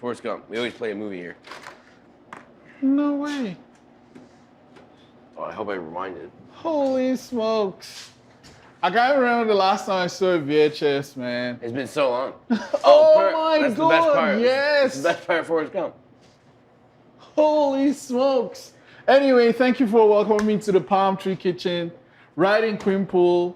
Forrest Gump. We always play a movie here. No way. Oh, I hope I reminded. Holy smokes. I can't remember the last time I saw a VHS, man. It's been so long. Oh my that's God, the best part. yes. That's the best part of Forrest Gump. Holy smokes. Anyway, thank you for welcoming me to the Palm Tree Kitchen, right in Quinpool.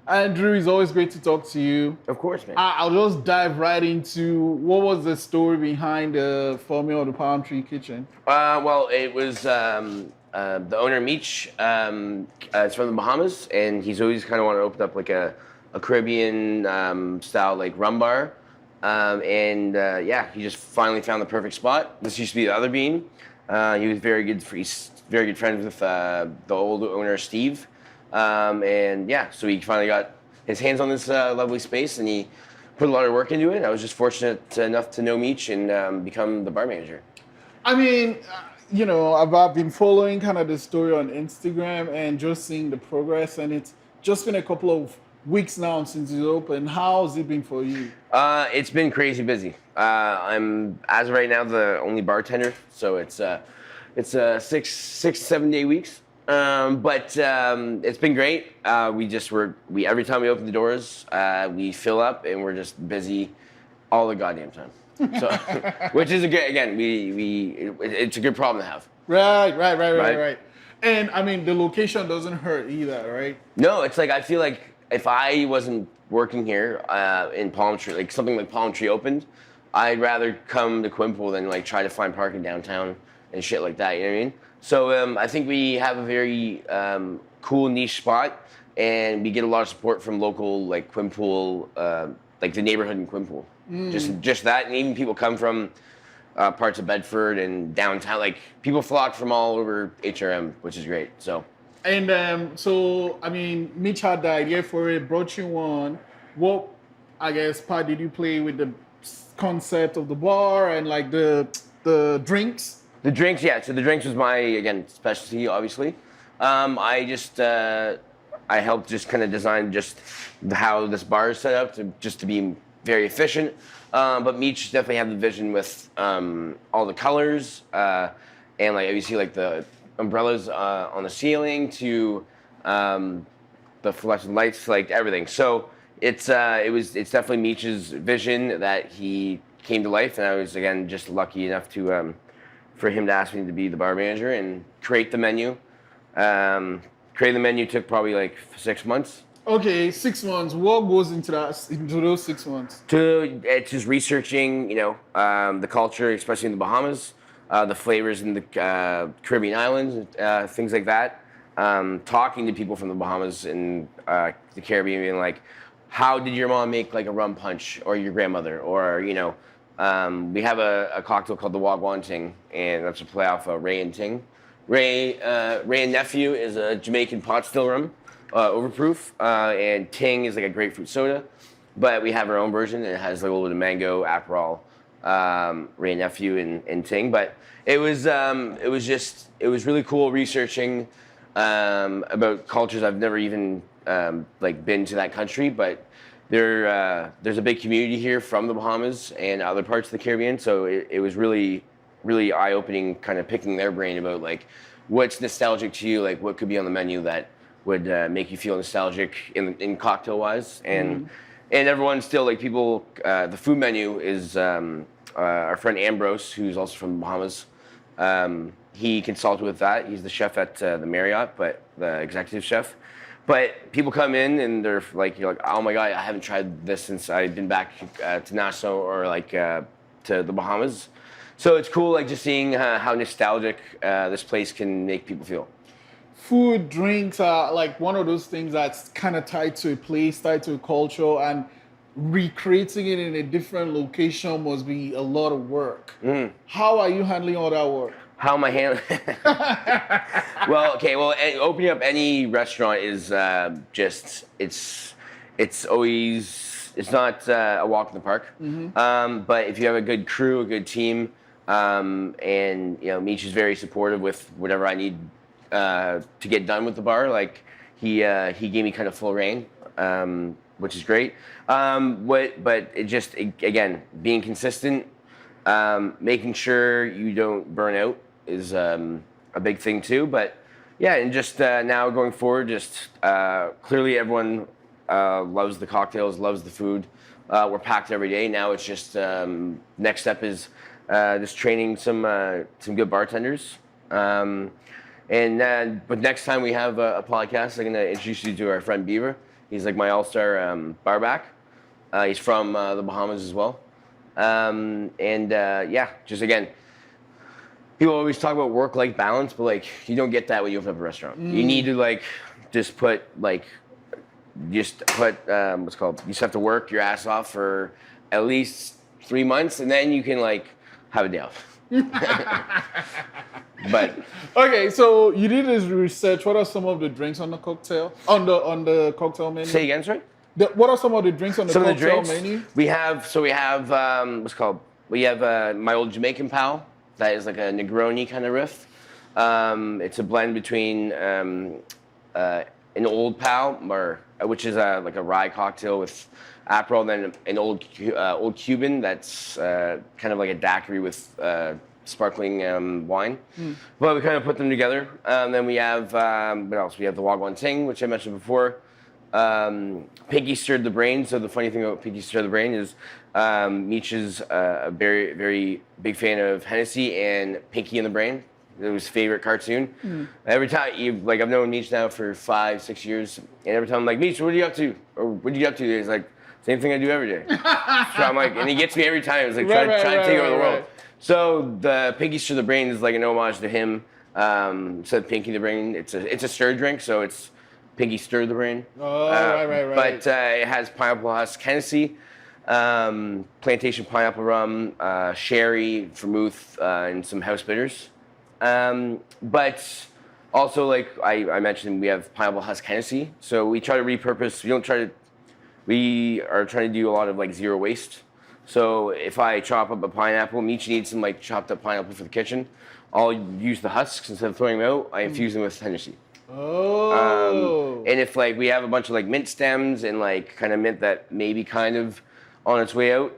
Andrew, it's always great to talk to you. Of course, man. I'll just dive right into what was the story behind the forming of the Palm Tree Kitchen. Well, it was the owner, Meech. It's from the Bahamas, and he's always kind of wanted to open up like a Caribbean style like rum bar. Yeah, he just finally found the perfect spot. This used to be the Other Bean. He was he's very good friends with the old owner, Steve. Yeah, so he finally got his hands on this lovely space, and he put a lot of work into it. I was just fortunate enough to know Meech and become the bar manager. I mean, you know, I've been following kind of the story on Instagram and just seeing the progress, and it's just been a couple of weeks now since it's open. How's it been for you? It's been crazy busy. I'm, as of right now, the only bartender, so it's a 7 day weeks. But it's been great. We every time we open the doors, we fill up, and we're just busy all the goddamn time. So, which is it's a good problem to have. Right. And I mean, the location doesn't hurt either, right? No, it's like I feel like if I wasn't working here in Palm Tree, like something like Palm Tree opened, I'd rather come to Quinpool than like try to find parking downtown and shit like that. You know what I mean? So I think we have a very cool niche spot, and we get a lot of support from local like Quinpool, like the neighborhood in Quinpool. Just that, and even people come from parts of Bedford and downtown. Like people flock from all over HRM, which is great. So. And so I mean, Mitch had the idea for it, brought you on. What, I guess, part did you play with the concept of the bar and like the drinks? The drinks, yeah. So the drinks was my, again, specialty, obviously. I helped just kind of design just how this bar is set up to be very efficient. But Meech definitely had the vision with all the colors and like you see like the umbrellas on the ceiling to the fluorescent lights, like everything. So it's definitely Meech's vision that he came to life, and I was again just lucky enough to. For him to ask me to be the bar manager and create the menu. Creating the menu took probably like 6 months. Okay, 6 months. What goes into those 6 months? It's just researching, you know, the culture, especially in the Bahamas, the flavors in the Caribbean islands, things like that. Talking to people from the Bahamas and the Caribbean, being like, how did your mom make like a rum punch, or your grandmother, or you know. We have a cocktail called the Wagwan Ting, and that's a play off of Ray and Ting. Ray and Nephew is a Jamaican pot still rum, overproof, and Ting is like a grapefruit soda. But we have our own version, and it has like a little bit of mango, Aperol, Ray and Nephew, and Ting. But it was really cool researching about cultures I've never even like been to that country, but. There's a big community here from the Bahamas and other parts of the Caribbean, so it was really, really eye-opening, kind of picking their brain about like what's nostalgic to you, like what could be on the menu that would make you feel nostalgic in cocktail wise, and everyone still like people. The food menu is our friend Ambrose, who's also from the Bahamas. He consulted with that. He's the chef at the Marriott, but the executive chef. But people come in and they're like, you're like, oh my god, I haven't tried this since I've been back to Nassau or like to the Bahamas. So it's cool, like just seeing how nostalgic this place can make people feel. Food, drinks are like one of those things that's kind of tied to a place, tied to a culture, and recreating it in a different location must be a lot of work. How are you handling all that work? How am I handling? Well, okay. Well, opening up any restaurant is just it's always it's not a walk in the park. But if you have a good crew, a good team, and you know, Meech is very supportive with whatever I need to get done with the bar. Like he gave me kind of full reign, which is great. But again, being consistent, making sure you don't burn out is a big thing too. But yeah, and just now going forward, just clearly everyone loves the cocktails, loves the food. We're packed every day. Now it's just next step is just training some good bartenders. But next time we have a podcast, I'm gonna introduce you to our friend Beaver. He's like my all-star barback. He's from the Bahamas as well. Yeah, just again, people always talk about work-life balance, but like you don't get that when you open up a restaurant. You need to like just put what's called. You just have to work your ass off for at least 3 months, and then you can like have a day off. But okay, so you did this research. What are some of the drinks on the cocktail on the cocktail menu? say again, sorry. What are some of the drinks on the Some of the cocktail drinks menu? we have what's called. We have my old Jamaican pal. That is like a Negroni kind of riff. It's a blend between an old pal, which is like a rye cocktail with Aperol, and then an old Cuban that's kind of like a daiquiri with sparkling wine. But we kind of put them together. Then we have what else? We have the Wagwan Ting, which I mentioned before. Pinky stirred the brain. So the funny thing about Pinky stirred the brain is Meech is a very, very big fan of Hennessy and Pinky in the Brain. It was his favorite cartoon. Every time, I've known Meech now for 5-6 years, and every time I'm like, Meech, what are you up to? Or what are you up to? He's like, same thing I do every day. So I'm like, and he gets me every time. It's like trying to take over the world. So the Pinky stirred the brain is like an homage to him. Instead of Pinky the Brain, it's a stir drink, so it's Pinky stirred the brain. Oh, right. But it has pineapple husk Hennessy, plantation pineapple rum, sherry, vermouth, and some house bitters. But also, like I mentioned, we have pineapple husk Hennessy. So we try to repurpose. We are trying to do a lot of like zero waste. So if I chop up a pineapple, Meech needs some like chopped up pineapple for the kitchen. I'll use the husks instead of throwing them out. I infuse them with Hennessy. Oh. And if like we have a bunch of like mint stems and like kind of mint that maybe kind of on its way out,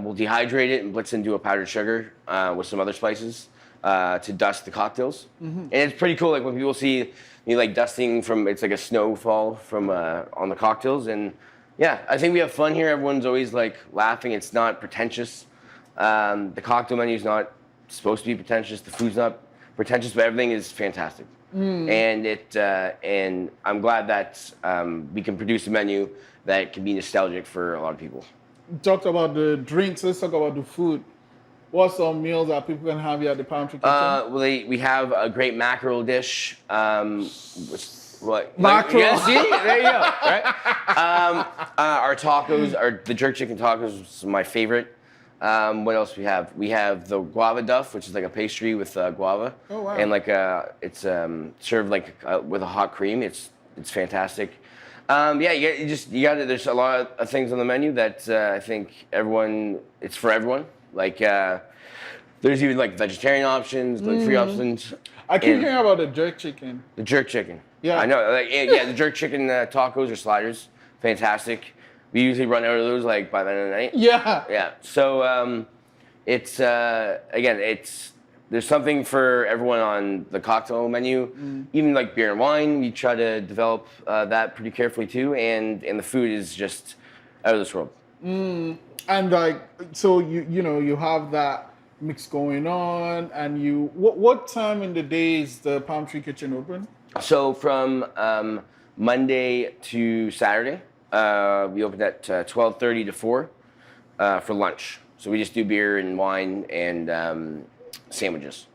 we'll dehydrate it and blitz into a powdered sugar with some other spices to dust the cocktails. And it's pretty cool. Like when people see me like dusting from, it's like a snowfall from on the cocktails. And yeah, I think we have fun here. Everyone's always like laughing. It's not pretentious. The cocktail menu is not supposed to be pretentious. The food's not pretentious, but everything is fantastic. And I'm glad that we can produce a menu that can be nostalgic for a lot of people. You talked about the drinks. Let's talk about the food. What some meals that people can have here at the Pantry Kitchen? We have a great mackerel dish. Mackerel. Yeah, see? There you go. Right? Our tacos, the jerk chicken tacos, is my favorite. What else we have? We have the guava duff, which is like a pastry with guava. Oh, wow. And like it's served like with a hot cream. It's fantastic. You got it. There's a lot of things on the menu that I think it's for everyone. Like there's even like vegetarian options, gluten-free options. I keep hearing about the jerk chicken. The jerk chicken. Yeah. I know. The jerk chicken tacos or sliders, fantastic. We usually run out of those like by the end of the night. Yeah. Yeah. So it's again, it's there's something for everyone on the cocktail menu. Even like beer and wine, we try to develop that pretty carefully too. And the food is just out of this world. And like, so you have that mix going on, and what time in the day is the Palm Tree Kitchen open? So from Monday to Saturday, we open at 12:30 to 4 for lunch. So we just do beer and wine and sandwiches.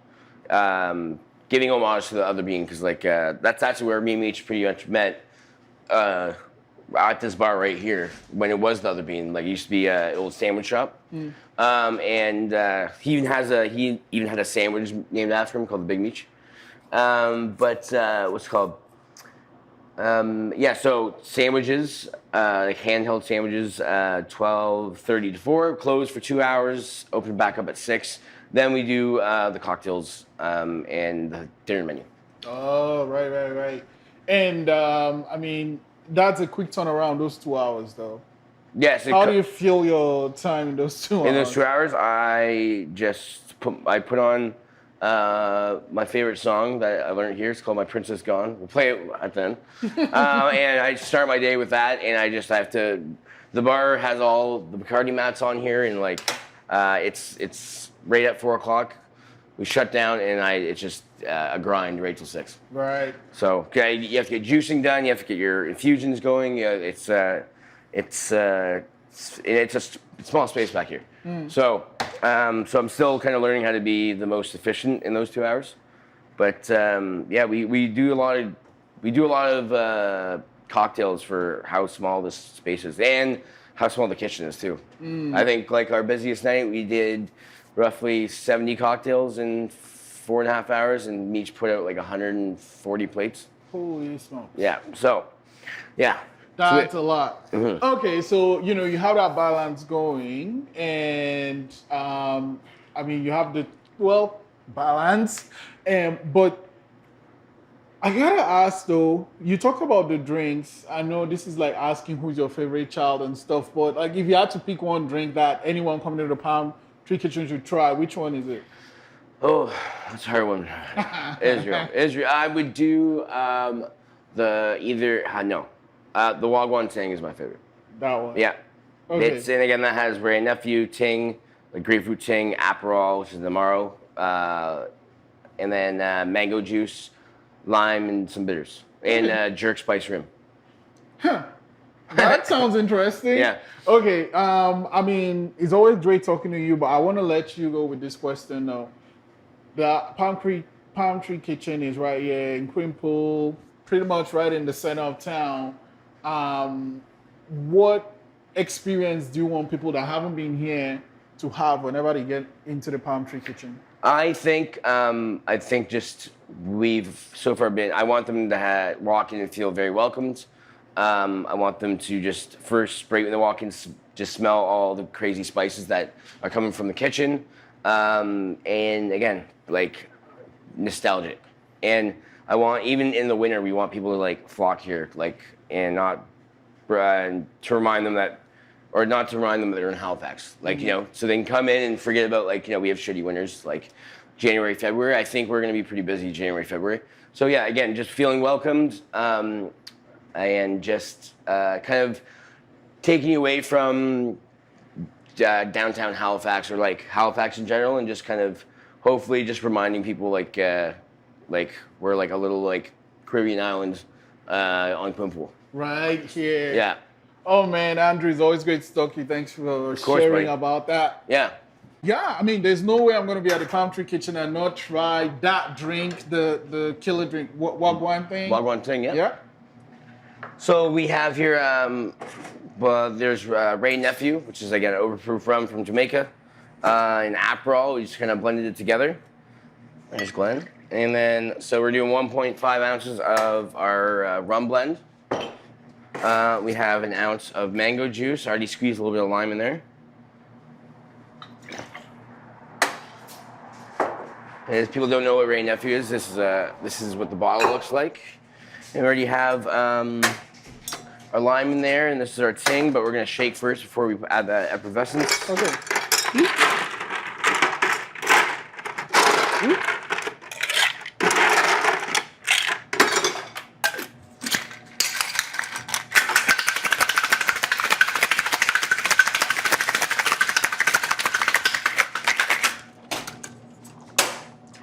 Giving homage to the Other Bean, because like that's actually where me and Meech pretty much met. At this bar right here, when it was the Other Bean, like it used to be an old sandwich shop, and he even had a sandwich named after him called the Big Meech. But what's it called? So sandwiches, like handheld sandwiches, 12:30 to 4, closed for 2 hours, open back up at 6. Then we do the cocktails and the dinner menu. Oh, right. And I mean, that's a quick turnaround, those 2 hours though. Yes. How do you feel your time in those 2 hours? In those 2 hours, I just put on my favorite song that I learned here. It's called "My Princess Gone." We'll play it at the end, and I start my day with that. And I just have to. The bar has all the Bacardi mats on here, and like it's right at 4 o'clock. We shut down, and it's just a grind right till 6. Right. So okay, you have to get juicing done. You have to get your infusions going. It's a small space back here. So I'm still kind of learning how to be the most efficient in those 2 hours. But we do a lot of cocktails for how small this space is and how small the kitchen is too. I think like our busiest night we did roughly 70 cocktails in 4.5 hours, and Meech put out like 140 plates. Holy smokes. Yeah. So, yeah. That's a lot. Okay, so you have that balance going, and I mean you have the balance, but I gotta ask though. You talk about the drinks. I know this is like asking who's your favorite child and stuff, but like if you had to pick one drink that anyone coming to the Palm Tree Kitchen should try, which one is it? Oh, that's a hard one. Israel. I would do the Wagwan Ting is my favorite. That one. Yeah. Okay. And again, that has Ray Nephew, Ting, the grapefruit Ting, Aperol, which is the Amaro, and then mango juice, lime, and some bitters, and jerk spice rim. Huh. That sounds interesting. Yeah. Okay. I mean, it's always great talking to you, but I want to let you go with this question though. The Palm Tree Kitchen is right here in Quinpool, pretty much right in the center of town. What experience do you want people that haven't been here to have whenever they get into the Palm Tree Kitchen? I think just we've so far been. I want them to walk in and feel very welcomed. I want them to just first right when they walk in, just smell all the crazy spices that are coming from the kitchen, and again like nostalgic. And I want, even in the winter, we want people to like flock here, like, and not to remind them that, or not to remind them that they're in Halifax, like so they can come in and forget about like we have shitty winters like January, February. I think we're going to be pretty busy January, February. So yeah, again, just feeling welcomed, and just kind of taking you away from downtown Halifax or like Halifax in general, and just kind of hopefully just reminding people like we're like a little like Caribbean island on Quinpool. Right here. Yeah. Oh man, Andrew, it's always great to talk to you. Thanks for sharing about that. Yeah. Yeah, I mean, there's no way I'm going to be at the Palm Tree Kitchen and not try that drink, the killer drink, Wagwan thing. Wagwan thing, yeah. Yeah. So we have here, there's Ray Nephew, which is again an overproof rum from Jamaica, and Aperol. We just kind of blended it together. There's Glenn. And then, so we're doing 1.5 ounces of our rum blend. We have an ounce of mango juice. I already squeezed a little bit of lime in there. And if people don't know what Ray Nephew is, this is what the bottle looks like. And we already have our lime in there, and this is our ting, but we're gonna shake first before we add the effervescence. Okay.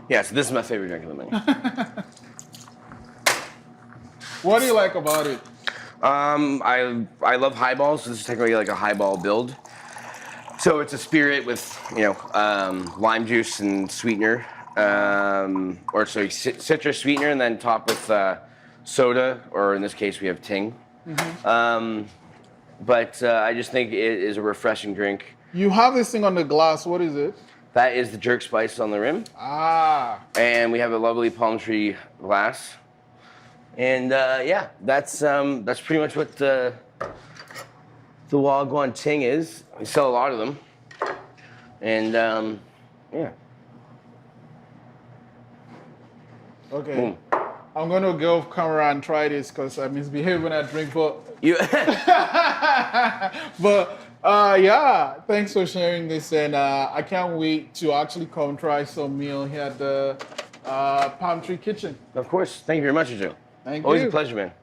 Yeah, so this is my favorite drink of the menu. What do you like about it? I love highballs. So this is technically like a highball build. So it's a spirit with lime juice and sweetener, or sorry, citrus sweetener, and then topped with soda, or in this case we have Ting. But I just think it is a refreshing drink. You have this thing on the glass. What is it? That is the jerk spice on the rim. Ah. And we have a lovely palm tree glass. And yeah, that's pretty much what the Wagwan Ting is. We sell a lot of them. And yeah. Okay. Boom. I'm gonna go off camera and try this because I misbehave when I drink, but You but yeah, thanks for sharing this, and I can't wait to actually come try some meal here at the Palm Tree Kitchen. Of course. Thank you very much, Joe. Thank Always you. a pleasure, man.